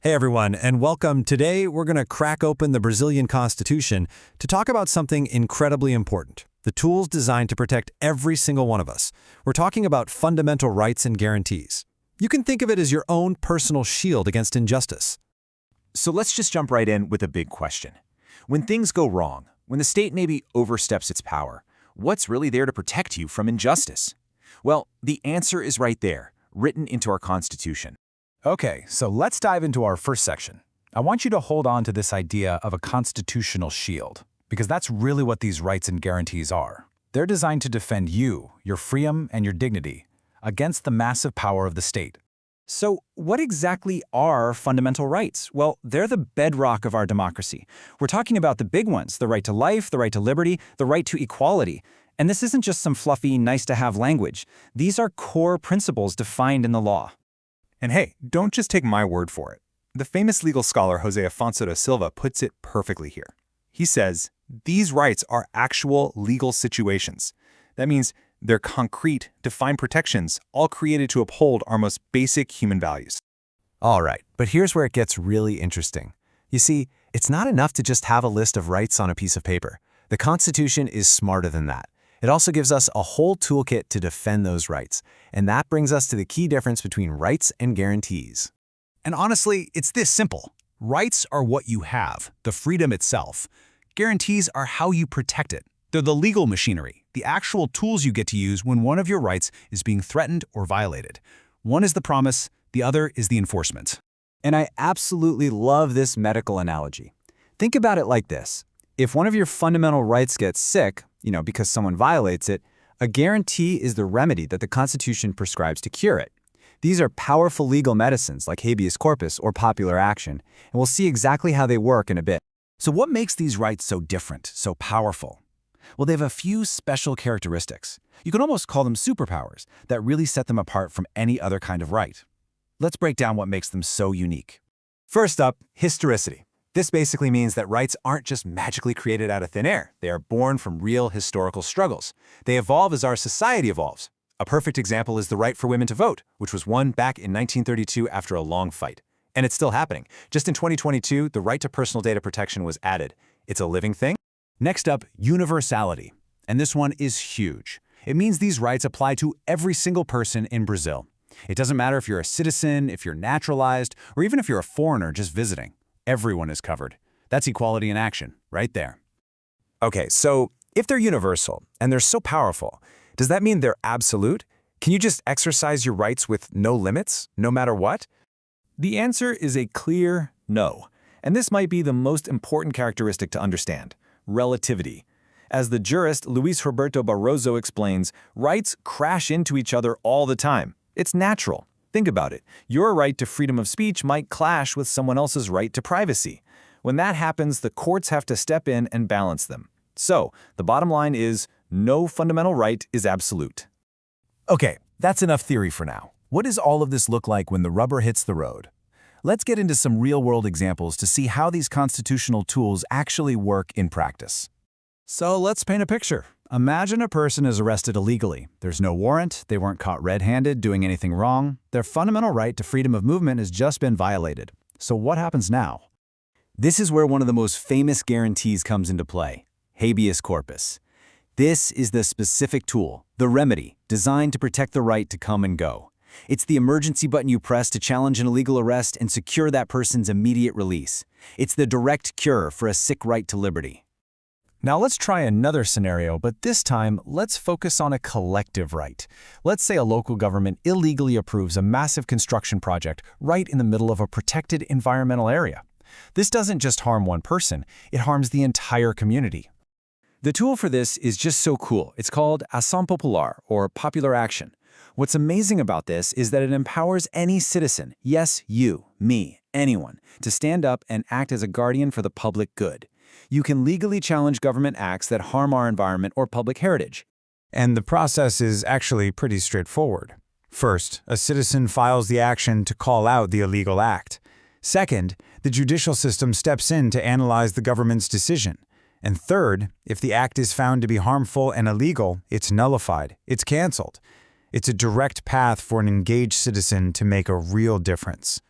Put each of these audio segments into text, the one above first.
Hey everyone, and welcome. Today we're going to crack open the Brazilian Constitution to talk about something incredibly important, the tools designed to protect every single one of us. We're talking about fundamental rights and guarantees. You can think of it as your own personal shield against injustice. So let's just jump right in with a big question. When things go wrong, when the state maybe oversteps its power, what's really there to protect you from injustice? Well, the answer is right there, written into our Constitution. Okay, so let's dive into our first section. I want you to hold on to this idea of a constitutional shield, because that's really what these rights and guarantees are. They're designed to defend you, your freedom, and your dignity against the massive power of the state. So what exactly are fundamental rights? Well, they're the bedrock of our democracy. We're talking about the big ones, the right to life, the right to liberty, the right to equality. And this isn't just some fluffy, nice-to-have language. These are core principles defined in the law. And hey, don't just take my word for it. The famous legal scholar Jose Afonso da Silva puts it perfectly here. He says, these rights are actual legal situations. That means they're concrete, defined protections, all created to uphold our most basic human values. All right, but here's where it gets really interesting. You see, it's not enough to just have a list of rights on a piece of paper. The Constitution is smarter than that. It also gives us a whole toolkit to defend those rights. And that brings us to the key difference between rights and guarantees. And honestly, it's this simple. Rights are what you have, the freedom itself. Guarantees are how you protect it. They're the legal machinery, the actual tools you get to use when one of your rights is being threatened or violated. One is the promise, the other is the enforcement. And I absolutely love this medical analogy. Think about it like this. If one of your fundamental rights gets sick, because someone violates it, a guarantee is the remedy that the Constitution prescribes to cure it. These are powerful legal medicines like habeas corpus or popular action, and we'll see exactly how they work in a bit. So what makes these rights so different, so powerful? Well, they have a few special characteristics. You can almost call them superpowers that really set them apart from any other kind of right. Let's break down what makes them so unique. First up, historicity. This basically means that rights aren't just magically created out of thin air. They are born from real historical struggles. They evolve as our society evolves. A perfect example is the right for women to vote, which was won back in 1932 after a long fight. And it's still happening. Just in 2022, the right to personal data protection was added. It's a living thing. Next up, universality. And this one is huge. It means these rights apply to every single person in Brazil. It doesn't matter if you're a citizen, if you're naturalized, or even if you're a foreigner just visiting. Everyone is covered. That's equality in action, right there. Okay, so if they're universal and they're so powerful, does that mean they're absolute? Can you just exercise your rights with no limits, no matter what? The answer is a clear no. And this might be the most important characteristic to understand: relativity. As the jurist Luis Roberto Barroso explains, rights crash into each other all the time. It's natural. Think about it. Your right to freedom of speech might clash with someone else's right to privacy. When that happens, the courts have to step in and balance them. So, the bottom line is, no fundamental right is absolute. Okay, that's enough theory for now. What does all of this look like when the rubber hits the road? Let's get into some real-world examples to see how these constitutional tools actually work in practice. So let's paint a picture. Imagine a person is arrested illegally. There's no warrant, they weren't caught red-handed doing anything wrong. Their fundamental right to freedom of movement has just been violated. So what happens now? This is where one of the most famous guarantees comes into play: habeas corpus. This is the specific tool, the remedy, designed to protect the right to come and go. It's the emergency button you press to challenge an illegal arrest and secure that person's immediate release. It's the direct cure for a sick right to liberty. Now let's try another scenario, but this time let's focus on a collective right. Let's say a local government illegally approves a massive construction project right in the middle of a protected environmental area. This doesn't just harm one person, it harms the entire community. The tool for this is just so cool. It's called Ação Popular, or popular action. What's amazing about this is that it empowers any citizen, yes, you, me, anyone, to stand up and act as a guardian for the public good. You can legally challenge government acts that harm our environment or public heritage. And the process is actually pretty straightforward. First, a citizen files the action to call out the illegal act. Second, the judicial system steps in to analyze the government's decision. And third, if the act is found to be harmful and illegal, it's nullified, it's canceled. It's a direct path for an engaged citizen to make a real difference.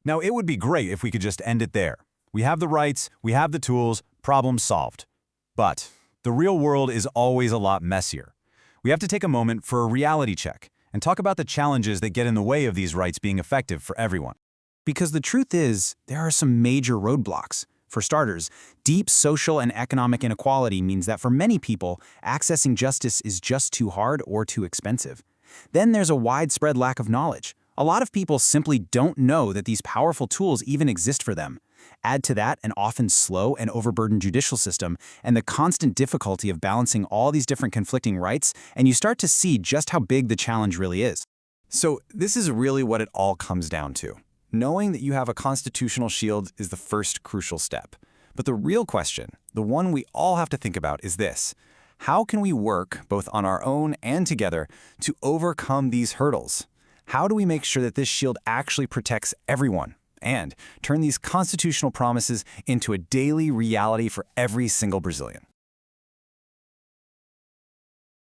Now, it would be great if we could just end it there. We have the rights, we have the tools, problem solved. But the real world is always a lot messier. We have to take a moment for a reality check and talk about the challenges that get in the way of these rights being effective for everyone. Because the truth is, there are some major roadblocks. For starters, deep social and economic inequality means that for many people, accessing justice is just too hard or too expensive. Then there's a widespread lack of knowledge. A lot of people simply don't know that these powerful tools even exist for them. Add to that an often slow and overburdened judicial system and the constant difficulty of balancing all these different conflicting rights, and you start to see just how big the challenge really is. So this is really what it all comes down to. Knowing that you have a constitutional shield is the first crucial step. But the real question, the one we all have to think about, is this: how can we work, both on our own and together, to overcome these hurdles? How do we make sure that this shield actually protects everyone and turn these constitutional promises into a daily reality for every single Brazilian?